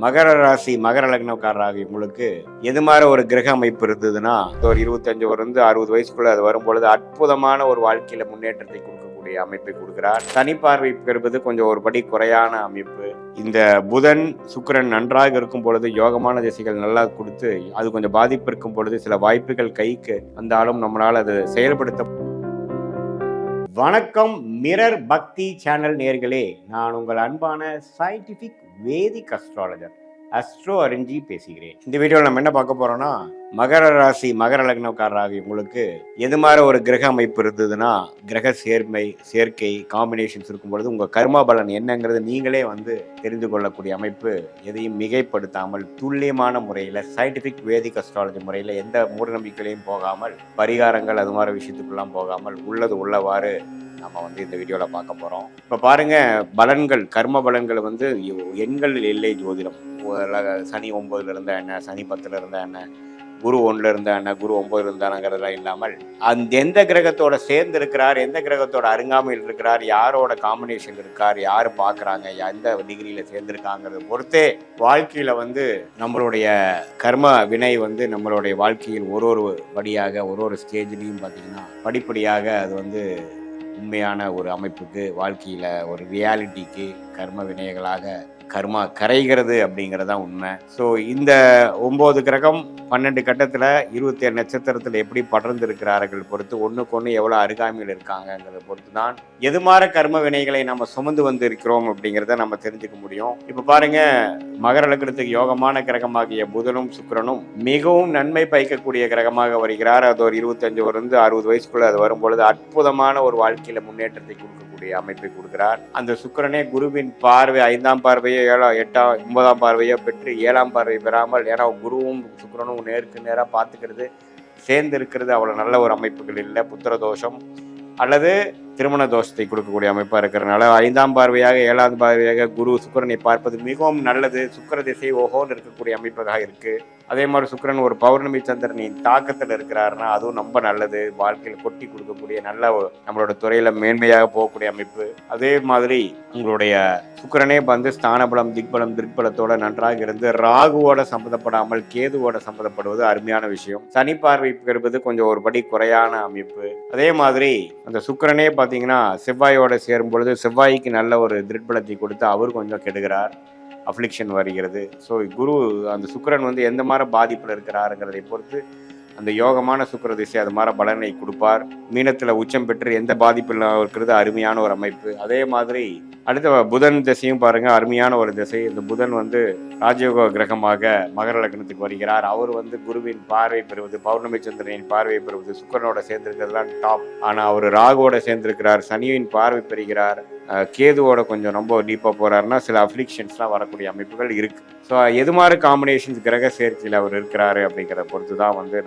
மகர ராசி மகர லக்னக்காரராக உங்களுக்கு எது மாதிரி ஒரு கிரக அமைப்பு இருந்ததுன்னா ஒரு 25 இருந்து 60 வயசுக்குள்ள அது வரும்பொழுது அற்புதமான ஒரு வாழ்க்கையில முன்னேற்றத்தை கொடுக்கக்கூடிய அமைப்பை கொடுக்கிறார். சனி பார்வை பெறுவது கொஞ்சம் ஒரு படி குறையான அமைப்பு. இந்த புதன் சுக்கிரன் நன்றாக இருக்கும் பொழுது யோகமான திசைகள் நல்லா கொடுத்து அது கொஞ்சம் பாதிப்பு இருக்கும் பொழுது சில வாய்ப்புகள் கைக்கு வந்தாலும் நம்மளால் அது செயல்படுத்த. வணக்கம் மிரர் பக்தி சேனல் நேயர்களே, நான் உங்கள் அன்பான சயின்டிபிக் வேதிக் அஸ்ட்ராலஜர் அஸ்ட்ரோ அரிஞ்சி பேசுகிறேன். இந்த வீடியோவில் நம்ம என்ன பார்க்க போறோம்னா, மகர ராசி மகர லக்னக்காரராக உங்களுக்கு எது மாதிரி ஒரு கிரக அமைப்பு இருந்ததுன்னா, கிரக சேர்க்கை காம்பினேஷன்ஸ் இருக்கும் பொழுது உங்க கர்மா பலன் என்னங்கிறது நீங்களே தெரிந்து கொள்ளக்கூடிய அமைப்பு. எதையும் மிகைப்படுத்தாமல் துல்லியமான முறையில் சயின்டிபிக் வேதிக் அஸ்ட்ராலஜி முறையில் எந்த மூடநம்பிக்கையிலையும் போகாமல், பரிகாரங்கள் அது மாதிரி விஷயத்துக்குலாம் போகாமல் உள்ளது உள்ளவாறு நம்ம இந்த வீடியோவில் பார்க்க போகிறோம். இப்போ பாருங்க, பலன்கள் கர்ம பலன்கள் எண்கள் இல்லை ஜோதிடம். சனி 9ல் இருந்தா என்ன, சனி 10ல் இருந்தா என்ன, குரு 1ல் இருந்தா என்ன, குரு 9ல் இருந்தாங்கிறதெல்லாம் இல்லாமல் எந்த கிரகத்தோட சேர்ந்து இருக்கிறார், எந்த கிரகத்தோட அருங்காமையில் இருக்கிறார், யாரோட காம்பினேஷன் இருக்கார், யார் பார்க்குறாங்க, எந்த டிகிரியில் சேர்ந்துருக்காங்கிறத பொறுத்தே வாழ்க்கையில் நம்மளுடைய கர்ம வினை நம்மளுடைய வாழ்க்கையில் ஒரு படியாக ஒரு ஸ்டேஜ்லையும் பார்த்தீங்கன்னா படிப்படியாக அது உண்மையான ஒரு அமைப்புக்கு, வாழ்க்கையில் ஒரு ரியாலிட்டிக்கு கர்ம வினைகளாக கர்மா கரைகிறது அப்படிங்கிறதான் உண்மை. ஸோ இந்த 9 கிரகம் 12 கட்டத்தில் 27 நட்சத்திரத்தில் எப்படி படர்ந்து இருக்கிறார்கள் பொறுத்து, ஒன்றுக்கு ஒன்று எவ்வளோ அருகாமையில் இருக்காங்கிறத பொறுத்து தான் எது மாதிரி கர்ம வினைகளை நம்ம சுமந்து இருக்கிறோம் அப்படிங்கிறத நம்ம தெரிஞ்சுக்க முடியும். இப்போ பாருங்க, மகர லக்னத்துக்கு யோகமான கிரகமாகிய புதனும் சுக்கிரனும் மிகவும் நன்மை பயக்கக்கூடிய கிரகமாக வருகிறார். அது ஒரு 25 இருந்து 60 வயசுக்குள்ள அது வரும்பொழுது அற்புதமான ஒரு வாழ்க்கையில முன்னேற்றத்தை கொடுக்கக்கூடிய அமைப்பை கொடுக்கிறார். அந்த சுக்கிரனே குருவின் பார்வை 5ஆம் பார்வையோ 8ஆம் 9ஆம் பார்வையோ பெற்று 7ஆம் பார்வை பெறாமல், ஏன்னா குருவும் சுக்கிரனும் நேருக்கு நேராக பார்த்துக்கிறது சேர்ந்து இருக்கிறது அவ்வளோ நல்ல ஒரு அமைப்புகள் இல்லை. புத்திர தோஷம் அல்லது திருமண தோஷத்தை கொடுக்கக்கூடிய அமைப்பாக இருக்கிறதுனால 5ஆம் பார்வையாக 7ஆம் பார்வையாக குரு சுக்கிரனை பார்ப்பது மிகவும் நல்லது. சுக்கிர திசை ஓஹோன்னு இருக்கக்கூடிய அமைப்பாக இருக்கு. அதே மாதிரி சுக்கிரன் ஒரு பௌர்ணமி சந்திரனின் தாக்கத்தில் இருக்கிறாருன்னா அதுவும் ரொம்ப நல்லது. வாழ்க்கையில் கொட்டி கொடுக்கக்கூடிய நல்ல நம்மளோட துறையில மேன்மையாக போகக்கூடிய அமைப்பு. அதே மாதிரி உங்களுடைய சுக்கிரனே ஸ்தானபலம் திக்பலம் திருப்பலத்தோட நன்றாக இருந்து ராகுவோட சம்மந்தப்படாமல் கேதுவோட சம்மந்தப்படுவது அருமையான விஷயம். சனி பார்வை பெறுவது கொஞ்சம் ஒரு படி குறையான அமைப்பு. அதே மாதிரி அந்த சுக்கிரனே பார்த்தீங்கன்னா செவ்வாயோட சேரும் பொழுது செவ்வாய்க்கு நல்ல ஒரு திருப்பலத்தை கொடுத்து அவர் கொஞ்சம் கெடுகிறார், அஃப்ளிக்ஷன் வருகிறது. ஸோ குரு அந்த சுக்கிரன் எந்த மாதிரி பாதிப்பில் இருக்கிறாருங்கிறதை பொறுத்து அந்த யோகமான சுக்கிர திசை அது மாதிரி பலனை கொடுப்பார். மீனத்தில் உச்சம் பெற்று எந்த பாதிப்பில் இருக்கிறது அருமையான ஒரு அமைப்பு. அதே மாதிரி அடுத்த புதன் திசையும் பாருங்க, அருமையான ஒரு திசை. இந்த புதன் ராஜயோக கிரகமாக மகர லக்னத்துக்கு வருகிறார். அவர் குருவின் பார்வை பெறுவது, பௌர்ணமி சந்திரனின் பார்வை பெறுவது, சுக்கிரனோட சேர்ந்திருக்கிறதுலாம் டாப். ஆனால் அவர் ராகுவோட சேர்ந்திருக்கிறார், சனியின் பார்வை பெறுகிறார், கேதுவோட கொஞ்சம் ரொம்ப டீப்பாக போறாருன்னா சில அஃப்ளிக்ஷன்ஸ்லாம் வரக்கூடிய அமைப்புகள் இருக்கு. ஸோ எது மாதிரி காம்பினேஷன்ஸ் கிரக சேர்க்கையில் அவர் இருக்கிறாரு அப்படிங்கிறத பொறுத்து தான்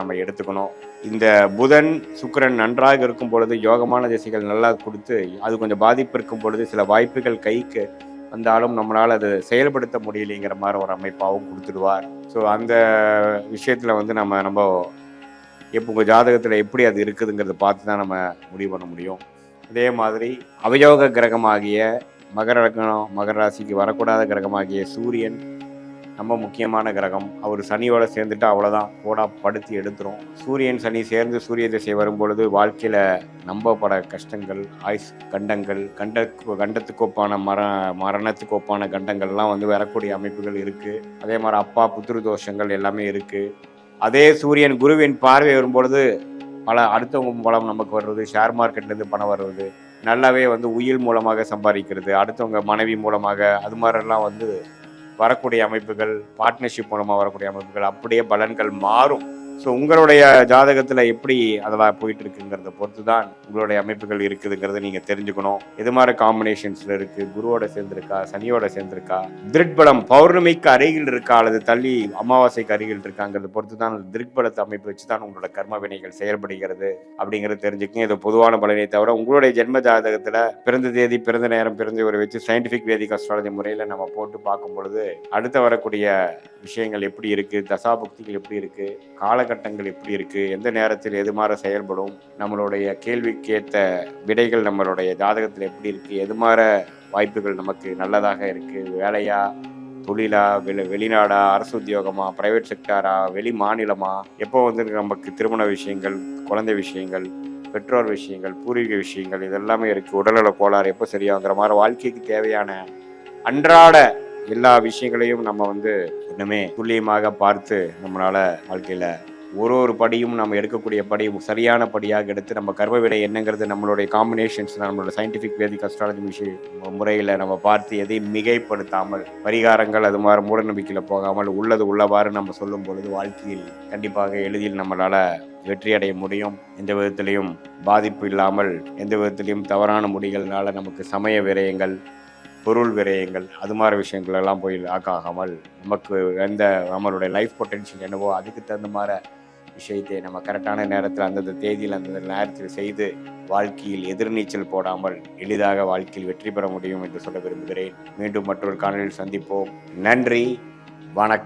நம்ம எடுத்துக்கணும். இந்த புதன் சுக்கிரன் நன்றாக இருக்கும் பொழுது யோகமான திசைகள் நல்லா கொடுத்து அது கொஞ்சம் பாதிப்பு இருக்கும் பொழுது சில வாய்ப்புகள் கைக்கு வந்தாலும் நம்மளால் அது செயல்படுத்த முடியலைங்கிற மாதிரி ஒரு அமைப்பாகவும் கொடுத்துடுவார். ஸோ அந்த விஷயத்தில் நம்ம எப்போ உங்கள் ஜாதகத்தில் எப்படி அது இருக்குதுங்கிறத பார்த்து தான் நம்ம முடிவு பண்ண முடியும். அதே மாதிரி அவயோக கிரகமாகிய மகர லக்னம் மகர ராசிக்கு வரக்கூடாத கிரகமாகிய சூரியன் ரொம்ப முக்கியமான கிரகம். அவர் சனியோட சேர்ந்துட்டு அவ்வளோதான், போடா படுத்தி எடுத்துரும். சூரியன் சனி சேர்ந்து சூரிய திசை வரும்பொழுது வாழ்க்கையில் நம்பப்பட கஷ்டங்கள், ஆயுஸ் கண்டங்கள், கண்டத்துக்கு ஒப்பான மரணத்துக்கு ஒப்பான கண்டங்கள்லாம் வரக்கூடிய அமைப்புகள் இருக்குது. அதே மாதிரி அப்பா புத்திரு தோஷங்கள் எல்லாமே இருக்குது. அதே சூரியன் குருவின் பார்வை வரும்பொழுது பல அடுத்தவங்க மூலம் நமக்கு வர்றது, ஷேர் மார்க்கெட்லேருந்து பணம் வர்றது, நல்லாவே உயில் மூலமாக சம்பாதிக்கிறது, அடுத்தவங்க மனைவி மூலமாக அது மாதிரிலாம் வரக்கூடிய அமைப்புகள், பார்ட்னர்ஷிப் மூலமாக வரக்கூடிய அமைப்புகள், அப்படியே பலன்கள் மாறும். ஸோ உங்களுடைய ஜாதகத்தில் எப்படி அதெல்லாம் போயிட்டு இருக்குங்கிறத பொறுத்து தான் உங்களுடைய அமைப்புகள் இருக்குதுங்கிறத நீங்கள் தெரிஞ்சுக்கணும். எது மாதிரி காம்பினேஷன்ஸில் இருக்குது, குருவோட சேர்ந்துருக்கா, சனியோட சேர்ந்துருக்கா, திருட்பலம் பௌர்ணமிக்கு அருகில் இருக்கா அல்லது தள்ளி அமாவாசைக்கு அருகில் இருக்காங்கிறத பொறுத்து தான் திருட்பலத்தை அமைப்பு வச்சு தான் உங்களோட கர்ம வினைகள் செயல்படுகிறது அப்படிங்கிறது தெரிஞ்சுக்கங்க. இது பொதுவான பலனை தவிர உங்களுடைய ஜென்ம ஜாதகத்தில் பிறந்த தேதி, பிறந்த நேரம், பிறந்த ஒரு வச்சு சயின்டிஃபிக் வேதிக் அஸ்ட்ராலஜி முறையில் நம்ம போட்டு பார்க்கும் பொழுது அடுத்து வரக்கூடிய விஷயங்கள் எப்படி இருக்குது, தசாபுக்திகள் எப்படி இருக்குது, காலகட்டங்கள் எப்படி இருக்குது, எந்த நேரத்தில் எது மாதிரி செயல்படும், நம்மளுடைய கேள்விக்கேற்ற விடைகள் நம்மளுடைய ஜாதகத்தில் எப்படி இருக்குது, எது மாதிரி வாய்ப்புகள் நமக்கு நல்லதாக இருக்குது, வேலையா தொழிலா, வெளிநாடா, அரசு உத்தியோகமா, பிரைவேட் செக்டாரா, வெளி மாநிலமா, எப்போ வந்து நமக்கு திருமண விஷயங்கள், குழந்தை விஷயங்கள், பெற்றோர் விஷயங்கள், பூர்வீக விஷயங்கள், இதெல்லாமே இருக்குது. உடல்நல கோளாறு எப்போ சரியாகிற மாதிரி வாழ்க்கைக்கு தேவையான அன்றாட எல்லா விஷயங்களையும் நம்ம வந்து இன்னுமே துல்லியமாக பார்த்து நம்மளால் வாழ்க்கையில் ஒரு படியும் நம்ம எடுக்கக்கூடிய படி சரியான படியாக எடுத்து நம்ம கர்ம விடை என்னங்கிறது நம்மளுடைய காம்பினேஷன்ஸ், நம்மளோட சயின்டிஃபிக் வேதிக் அஸ்ட்ராலஜி முறையில் நம்ம பார்த்து எதையும் மிகைப்படுத்தாமல் பரிகாரங்கள் அது மாதிரி மூட நம்பிக்கையில் போகாமல் உள்ளது உள்ளவாறு நம்ம சொல்லும் பொழுது வாழ்க்கையில் கண்டிப்பாக எளிதில் நம்மளால் வெற்றி அடைய முடியும். எந்த விதத்திலையும் பாதிப்பு இல்லாமல், எந்த விதத்திலையும் தவறான முடிகள்னால நமக்கு சமய விரயங்கள், பொருள் விரயங்கள், அது மாதிரி விஷயங்கள் எல்லாம் போய் ஆக்காகாமல் நமக்கு எந்த நம்மளுடைய லைஃப் பொட்டென்ஷியல் என்னவோ அதுக்கு தகுந்த மாதிரி விஷயத்தை நம்ம கரெக்டான நேரத்தில் அந்தந்த தேதியில் அந்தந்த நேரத்தில் செய்து வாழ்க்கையில் எதிர்நீச்சல் போடாமல் எளிதாக வாழ்க்கையில் வெற்றி பெற முடியும் என்று சொல்ல விரும்புகிறேன். மீண்டும் மற்றொரு காணொலியில் சந்திப்போம். நன்றி, வணக்கம்.